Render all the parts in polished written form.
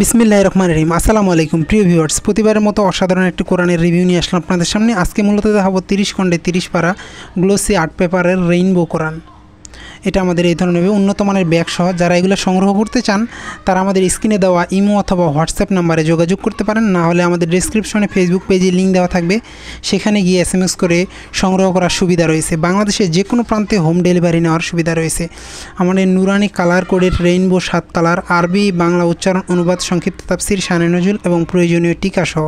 বিসমিল্লাহির রহমানির রহিম। আসসালামু আলাইকুম প্রিয় ভিউয়ার্স, প্রতিবারের মতো অসাধারণ একটি কোরআনের রিভিউ নিয়ে আসলাম আপনাদের সামনে। আজকে মূলত দেখাবো 30 খণ্ডে 30 পারা গ্লোসি আর্ট পেপারের রেইনবো কোরআন। এটা আমাদের এই ধরনের উন্নত মানের ব্যাগ সহ যারা এগুলো সংগ্রহ করতে চান তারা আমাদের স্ক্রিনে দেওয়া ইমো অথবা হোয়াটসঅ্যাপ নাম্বারে যোগাযোগ করতে পারেন, না হলে আমাদের ডেসক্রিপশনে ফেসবুক পেজে লিঙ্ক দেওয়া থাকবে, সেখানে গিয়ে SMS করে সংগ্রহ করার সুবিধা রয়েছে। বাংলাদেশের যে কোনো প্রান্তে হোম ডেলিভারি নেওয়ার সুবিধা রয়েছে। আমাদের নুরানি কালার কোডের রেইনবো 7 কালার, আরবি বাংলা উচ্চারণ অনুবাদ, সংক্ষিপ্ত তাফসির, শানে নজুল এবং প্রয়োজনীয় টিকা সহ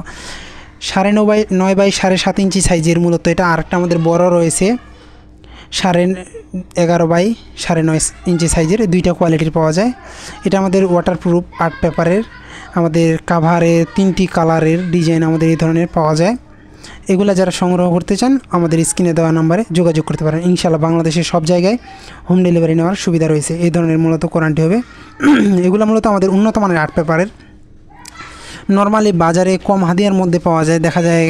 9.5 বাই 7.5 ইঞ্চি সাইজের। মূলত এটা আরেকটা আমাদের বড় রয়েছে 11.5 বাই 9.5 ইঞ্চি সাইজের, দুইটা কোয়ালিটির পাওয়া যায়। এটা আমাদের ওয়াটারপ্রুফ আর্ট পেপারের, আমাদের কাভারে 3টি কালারের ডিজাইন আমাদের এই ধরনের পাওয়া যায়। এগুলা যারা সংগ্রহ করতে চান আমাদের স্ক্রিনে দেওয়া নাম্বারে যোগাযোগ করতে পারেন। ইনশাআল্লাহ বাংলাদেশের সব জায়গায় হোম ডেলিভারি নেওয়ার সুবিধা রয়েছে। এই ধরনের মূলত কোরআনটি হবে। এগুলো মূলত আমাদের উন্নত মানের আর্ট পেপারের। নর্মালি বাজারে কম হাদিয়ার মধ্যে পাওয়া যায়, দেখা যায়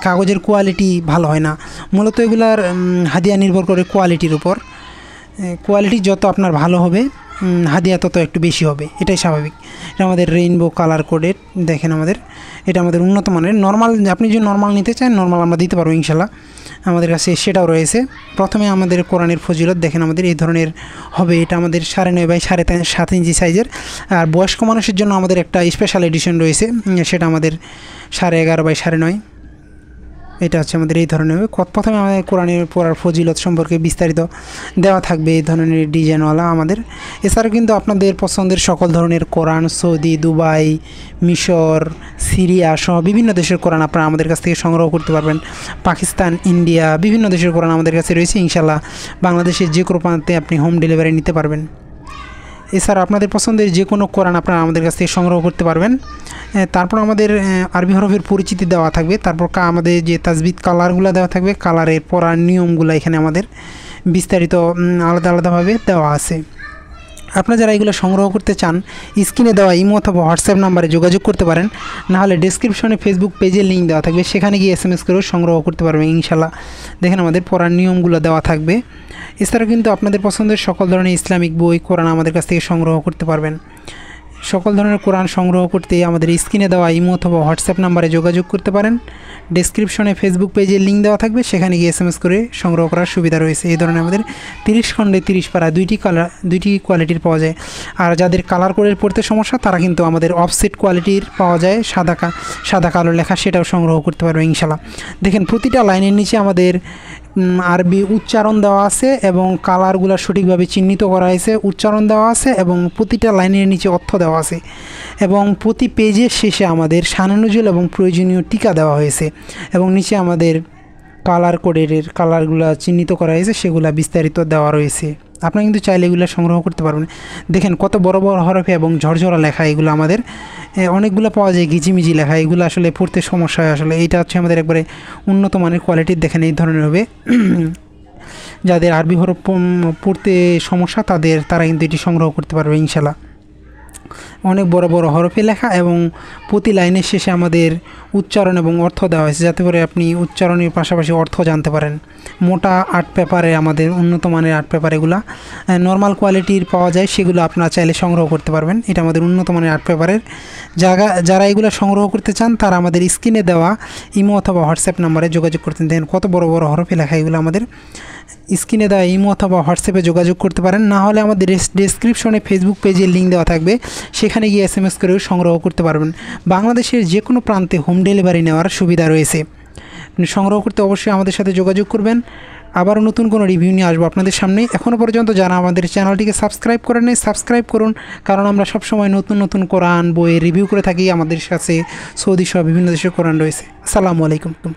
কাগজের কোয়ালিটি ভালো হয় না। মূলত এগুলার হাদিয়া নির্ভর করে কোয়ালিটির উপর। কোয়ালিটি যত আপনার ভালো হবে হাদিয়া তত একটু বেশি হবে, এটাই স্বাভাবিক। এটা আমাদের রেইনবো কালার কোডের, দেখেন এটা আমাদের উন্নত মানের। নর্মাল আপনি যদি নর্মাল নিতে চান নর্মাল আমরা দিতে পারবো ইনশাল্লাহ, আমাদের কাছে সেটাও রয়েছে। প্রথমে আমাদের কোরআনের ফজিলত দেখেন আমাদের এই ধরনের হবে। এটা আমাদের 9.5 বাই 7.5 ইঞ্চি সাইজের। আর বয়স্ক মানুষের জন্য আমাদের একটা স্পেশাল এডিশন রয়েছে, সেটা আমাদের 11.5 বাই 9.5। এটা হচ্ছে আমাদের এই ধরনের হবে। প্রথমে আমাদের কোরআনের পড়ার ফজিলত সম্পর্কে বিস্তারিত দেওয়া থাকবে এই ধরনের ডিজাইনওয়ালা আমাদের। এছাড়াও কিন্তু আপনাদের পছন্দের সকল ধরনের কোরআন, সৌদি, দুবাই, মিশর, সিরিয়া সহ বিভিন্ন দেশের কোরআন আপনারা আমাদের কাছ থেকে সংগ্রহ করতে পারবেন। পাকিস্তান, ইন্ডিয়া, বিভিন্ন দেশের কোরআন আমাদের কাছে রয়েছে। ইনশাল্লাহ বাংলাদেশের যে কোনো প্রান্তে আপনি হোম ডেলিভারি নিতে পারবেন। এছাড়া আপনাদের পছন্দের যে কোনো কোরআন আপনারা আমাদের কাছ থেকে সংগ্রহ করতে পারবেন। তারপর আমাদের আরবি হরফের পরিচিতি দেওয়া থাকবে। তারপর আমাদের যে তাজবিদ কালারগুলো দেওয়া থাকবে, কালারের পড়ার নিয়মগুলো এখানে আমাদের বিস্তারিত আলাদা আলাদাভাবে দেওয়া আছে। আপনারা যারা এগুলো সংগ্রহ করতে চান স্ক্রিনে দেওয়া ইমো অথবা হোয়াটসঅ্যাপ নাম্বারে যোগাযোগ করতে পারেন, না হলে ডেসক্রিপশনে ফেসবুক পেজের লিঙ্ক দেওয়া থাকবে, সেখানে গিয়ে SMS করেও সংগ্রহ করতে পারবেন ইনশাল্লাহ। দেখেন আমাদের পড়ার নিয়মগুলো দেওয়া থাকবে। এছাড়াও কিন্তু আপনাদের পছন্দের সকল ধরনের ইসলামিক বই, কোরআন আমাদের কাছ থেকে সংগ্রহ করতে পারবেন। সকল ধরনের কোরআন সংগ্রহ করতে আমাদের স্ক্রিনে দেওয়া ইমো অথবা হোয়াটসঅ্যাপ নাম্বারে যোগাযোগ করতে পারেন। ডেসক্রিপশনে ফেসবুক পেজের লিঙ্ক দেওয়া থাকবে, সেখানে গিয়ে SMS করে সংগ্রহ করার সুবিধা রয়েছে। এই ধরনের আমাদের 30 খণ্ডে 30 পারা দুইটি কোয়ালিটির পাওয়া যায়। আর যাদের কালার কোডের পড়তে সমস্যা তারা কিন্তু আমাদের অফসেট কোয়ালিটির পাওয়া যায়, সাদা কালো লেখা, সেটাও সংগ্রহ করতে পারবে ইনশাল্লাহ। দেখেন প্রতিটা লাইনের নিচে আমাদের আরবি উচ্চারণ দেওয়া আছে এবং কালারগুলো সঠিকভাবে চিহ্নিত করা হয়েছে, উচ্চারণ দেওয়া আছে এবং প্রতিটা লাইনের নিচে অর্থ দেওয়া আছে। এবং প্রতি পেজের শেষে আমাদের শানে নজুল এবং প্রয়োজনীয় টিকা দেওয়া হয়েছে এবং নিচে আমাদের কালার কোডের কালারগুলো চিহ্নিত করা হয়েছে, সেগুলো বিস্তারিত দেওয়া রয়েছে। আপনারা কিন্তু চাইলে এগুলো সংগ্রহ করতে পারবেন। দেখেন কত বড় বড় হরফে এবং ঝরঝরা লেখা, এগুলো আমাদের অনেকগুলো পাওয়া যায় ঘিচিমিচি লেখা, এগুলো আসলে পড়তে সমস্যা হয়। আসলে এইটা হচ্ছে আমাদের একবারে উন্নত মানের কোয়ালিটির। দেখেন এই ধরনের হবে। যাদের আরবি হরফ পড়তে সমস্যা তারা কিন্তু এটি সংগ্রহ করতে পারবে ইনশাল্লাহ। অনেক বড় বড় হরফে লেখা এবং প্রতি লাইনের শেষে আমাদের উচ্চারণ এবং অর্থ দেওয়া হয়েছে, যাতে করে আপনি উচ্চারণের পাশাপাশি অর্থ জানতে পারেন। মোটা আর্ট পেপারে আমাদের উন্নত মানের আর্ট পেপার, এগুলো নর্মাল কোয়ালিটির পাওয়া যায়, সেগুলো আপনারা চাইলে সংগ্রহ করতে পারবেন। এটা আমাদের উন্নত মানের আর্ট পেপারের। যারা এগুলো সংগ্রহ করতে চান তারা আমাদের স্ক্রিনে দেওয়া ইমো অথবা হোয়াটসঅ্যাপ নাম্বারে যোগাযোগ করতে দেন। কত বড় বড় হরফে লেখা, এগুলো আমাদের স্ক্রিনে দেওয়া ইমো অথবা হোয়াটসঅ্যাপে যোগাযোগ করতে পারেন, না হলে আমাদের ডেসক্রিপশনে ফেসবুক পেজের লিঙ্ক দেওয়া থাকবে, সেখানে গিয়ে SMS করেও সংগ্রহ করতে পারবেন। বাংলাদেশের যে কোনো প্রান্তে হোম ডেলিভারি নেওয়ার সুবিধা রয়েছে। সংগ্রহ করতে অবশ্যই আমাদের সাথে যোগাযোগ করবেন। আবারও নতুন কোনো রিভিউ নিয়ে আসবো আপনাদের সামনে। এখনও পর্যন্ত যারা আমাদের চ্যানেলটিকে সাবস্ক্রাইব করেন নাই সাবস্ক্রাইব করুন, কারণ আমরা সবসময় নতুন নতুন কোরআন বইয়ের রিভিউ করে থাকি। আমাদের কাছে সৌদি সহ বিভিন্ন দেশের কোরআন রয়েছে। আসসালামু আলাইকুম।